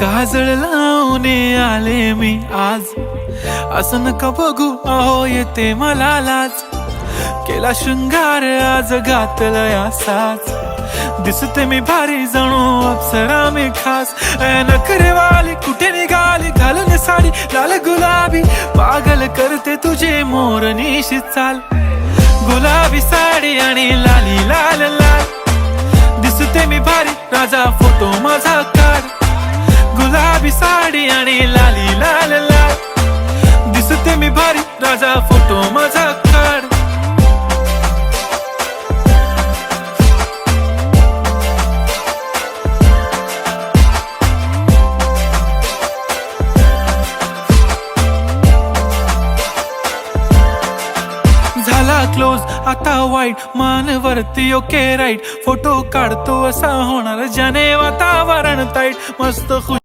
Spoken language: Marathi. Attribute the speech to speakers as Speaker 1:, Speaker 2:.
Speaker 1: काजळ लावून आले मी आज, असं नका बघू अहो येते मला लाज. केला शृंगार आज घातला असाच, दिसते मी भारी जणू अप्सरा मी खास. नखरेवाली कुठे निघाली घालून साडी लाल गुलाबी, पागल करते तुझे मोरनीशी चाल. गुलाबी साडी आणि लाली लाल लाल, दिसते मी भारी राजा फोटो माझा काढ. गुलाबी साडी आणि लाली लाल लाल, दिसते मी भारी राजा फोटो माझा काढ. झाला क्लोज आता वाईट, मान वरती ओके राईट. फोटो काढतो असा होणार ज्याने वातावरण ताईट. मस्त